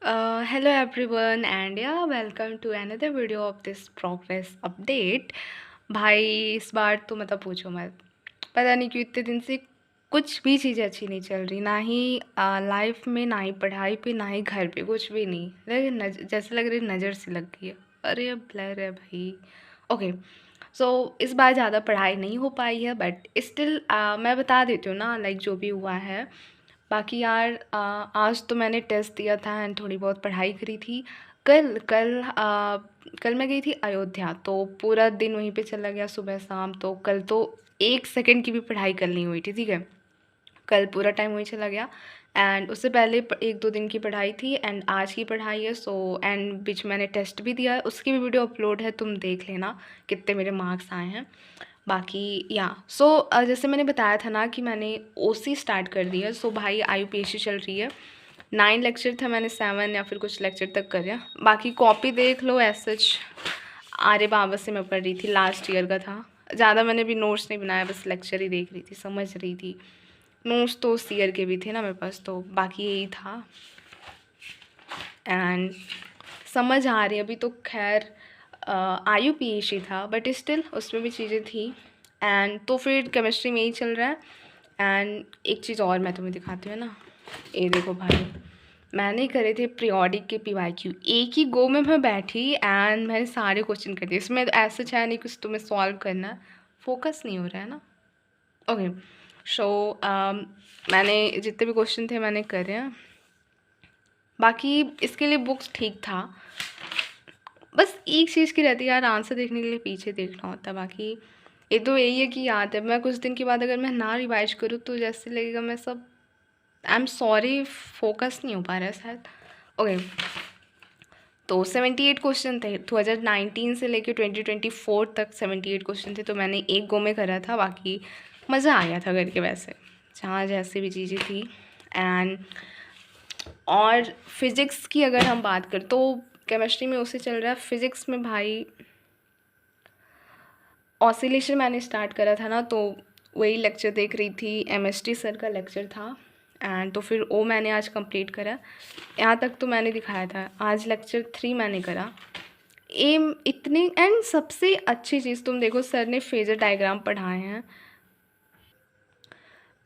Hello everyone and yeah welcome to another video of this progress update। भाई इस बार तो मतलब पूछो मत, पता नहीं क्यों इतने दिन से कुछ भी चीज़ें अच्छी नहीं चल रही, ना ही लाइफ में, ना ही पढ़ाई पे, ना ही घर पे, कुछ भी नहीं। जैसे लग रही नज़र से लग गई है। अरे अब ब्लर है भाई। ओके, सो इस बार ज़्यादा पढ़ाई नहीं हो पाई है, बट स्टिल मैं बता देती हूँ ना, लाइक जो भी हुआ है। बाकी यार आज तो मैंने टेस्ट दिया था एंड थोड़ी बहुत पढ़ाई करी थी। कल कल कल मैं गई थी अयोध्या, तो पूरा दिन वहीं पे चला गया, सुबह शाम। तो कल तो 1 सेकंड की भी पढ़ाई कल नहीं हुई थी, ठीक है। कल पूरा टाइम वहीं चला गया एंड उससे पहले 1-2 दिन की पढ़ाई थी एंड आज की पढ़ाई है। सो एंड बीच मैंने टेस्ट भी दिया है, उसकी भी वीडियो अपलोड है, तुम देख लेना कितने मेरे मार्क्स आए हैं। बाकी या जैसे मैंने बताया था ना कि मैंने ओसी स्टार्ट कर दी है। सो भाई IUPAC चल रही है। 9 लेक्चर था, मैंने 7 या फिर कुछ लेक्चर तक करे। बाकी कॉपी देख लो, एज सच आर्य बाबा से मैं पढ़ रही थी, लास्ट ईयर का था। ज़्यादा मैंने भी नोट्स नहीं बनाया, बस लेक्चर ही देख रही थी, समझ रही थी। नोट्स तो उस ईयर के भी थे ना मेरे पास, तो बाकी यही था एंड समझ आ रही। अभी तो खैर IUPAC था, बट स्टिल उसमें भी चीज़ें थी एंड तो फिर केमिस्ट्री में ही चल रहा है। एंड एक चीज़ और मैं तुम्हें दिखाती हूँ ना, ये देखो भाई, मैंने करे थे पीरियोडिक के PYQ, एक ही गो में मैं बैठी एंड मैंने सारे क्वेश्चन कर दिए। इसमें ऐसा है नहीं कुछ तुम्हें सॉल्व करना है, फोकस नहीं हो रहा है ना। ओके, सो मैंने जितने भी क्वेश्चन थे मैंने करे हैं। बाकी इसके लिए बुक्स ठीक था, बस एक चीज़ की रहती है यार, आंसर देखने के लिए पीछे देखना होता है। बाकी ये तो यही है कि याद है, मैं कुछ दिन के बाद अगर मैं ना रिवाइज करूँ तो जैसे लगेगा मैं सब, आई एम सॉरी, फोकस नहीं हो पा रहा है शायद। ओके, तो 78 क्वेश्चन थे 2019 से लेकर 2024 तक। 78 क्वेश्चन थे, तो मैंने एक गो में करा था। बाकी मज़ा आ गया था करके, वैसे जहाँ जैसे भी चीज़ें थी एंड और फिज़िक्स की अगर हम बात करें तो केमिस्ट्री में उसे चल रहा है। फिज़िक्स में भाई ऑसिलेशन मैंने स्टार्ट करा था ना, तो वही लेक्चर देख रही थी। MST सर का लेक्चर था एंड तो फिर वो मैंने आज कंप्लीट करा। यहाँ तक तो मैंने दिखाया था। आज लेक्चर 3 मैंने करा। एम इतनी एंड सबसे अच्छी चीज़ तुम देखो, सर ने फेजर डायग्राम पढ़ाए हैं।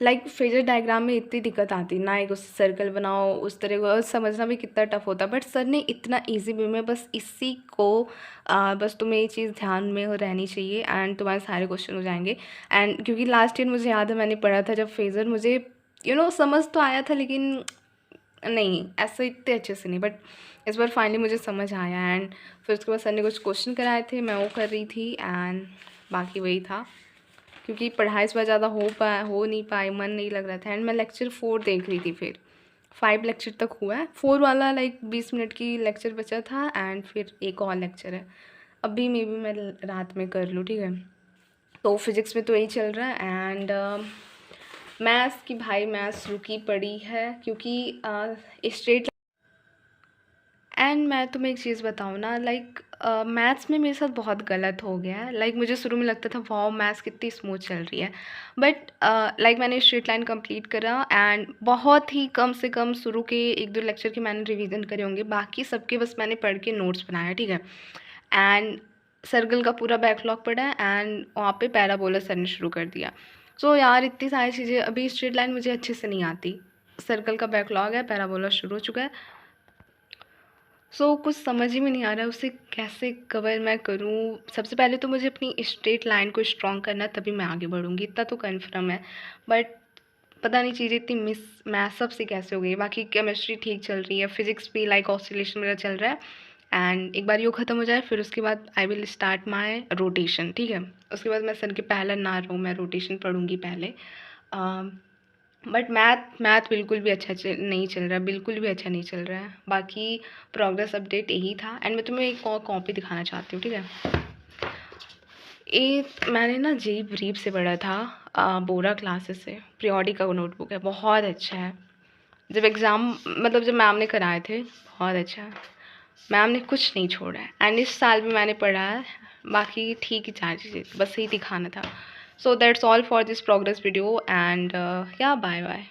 लाइक फेजर डायग्राम में इतनी दिक्कत आती ना, एक उस सर्कल बनाओ, उस तरह को समझना भी कितना टफ होता, बट सर ने इतना इजी वे में, बस इसी को बस तुम्हें ये चीज़ ध्यान में रहनी चाहिए एंड तुम्हारे सारे क्वेश्चन हो जाएंगे। एंड क्योंकि लास्ट ईयर मुझे याद है मैंने पढ़ा था जब फेजर, मुझे समझ तो आया था, लेकिन नहीं ऐसे इतने अच्छे से नहीं, बट इस बार फाइनली मुझे समझ आया। एंड फिर उसके बाद सर ने कुछ क्वेश्चन कराए थे, मैं वो कर रही थी एंड बाकी वही था। क्योंकि पढ़ाई इस बार ज़्यादा हो नहीं पाई, मन नहीं लग रहा था एंड मैं लेक्चर 4 देख रही थी। फिर 5 लेक्चर तक हुआ है, 4 वाला लाइक 20 मिनट की लेक्चर बचा था एंड फिर एक और लेक्चर है। अभी मे बी मैं रात में कर लूँ, ठीक है। तो फिज़िक्स में तो यही चल रहा है एंड मैथ्स की भाई मैथ्स रुकी पड़ी है, क्योंकि स्ट्रेट एंड मैं तुम्हें एक चीज़ बताऊँ ना, लाइक मैथ्स में मेरे साथ बहुत गलत हो गया है। लाइक मुझे शुरू में लगता था वाओ मैथ्स कितनी स्मूथ चल रही है, बट लाइक मैंने स्ट्रेट लाइन कंप्लीट करा एंड बहुत ही कम से कम शुरू के 1-2 लेक्चर के मैंने रिवीजन करे होंगे, बाकी सबके बस मैंने पढ़ के नोट्स बनाया, ठीक है। एंड सर्कल का पूरा बैकलॉग पढ़ा है एंड वहाँ पे पैराबोला सर ने शुरू कर दिया। सो यार इतनी सारी चीज़ें, अभी स्ट्रेट लाइन मुझे अच्छे से नहीं आती, सर्कल का बैकलॉग है, पैराबोला शुरू हो चुका है। कुछ समझ ही में नहीं आ रहा है उसे कैसे कवर मैं करूँ। सबसे पहले तो मुझे अपनी स्ट्रेट लाइन को स्ट्रॉन्ग करना है, तभी मैं आगे बढ़ूँगी, इतना तो कन्फर्म है। बट पता नहीं चीज़ें इतनी मिस मैसअप से कैसे हो गई। बाकी केमिस्ट्री ठीक चल रही है, फिज़िक्स भी लाइक ऑसिलेशन वगैरह चल रहा है एंड एक बार ये ख़त्म हो जाए फिर उसके बाद I will start my rotation, ठीक है। उसके बाद मैं सर के पहले ना रहूँ, मैं रोटेशन पढ़ूँगी पहले। बट मैथ बिल्कुल भी अच्छा नहीं चल रहा, बिल्कुल भी अच्छा नहीं चल रहा है। बाकी प्रोग्रेस अपडेट यही था एंड मैं तुम्हें एक और कॉपी दिखाना चाहती हूँ, ठीक है। ये मैंने ना जीप रीप से पढ़ा था, बोरा क्लासेस से। पीरियोडिक का नोटबुक है, बहुत अच्छा है। जब एग्ज़ाम मतलब जब मैम ने कराए थे, बहुत अच्छा है। मैम ने कुछ नहीं छोड़ा है एंड इस साल भी मैंने पढ़ा है। बाकी ठीक ही 4 चीज़ें, बस यही दिखाना था। So that's all for this progress video and या बाय बाय।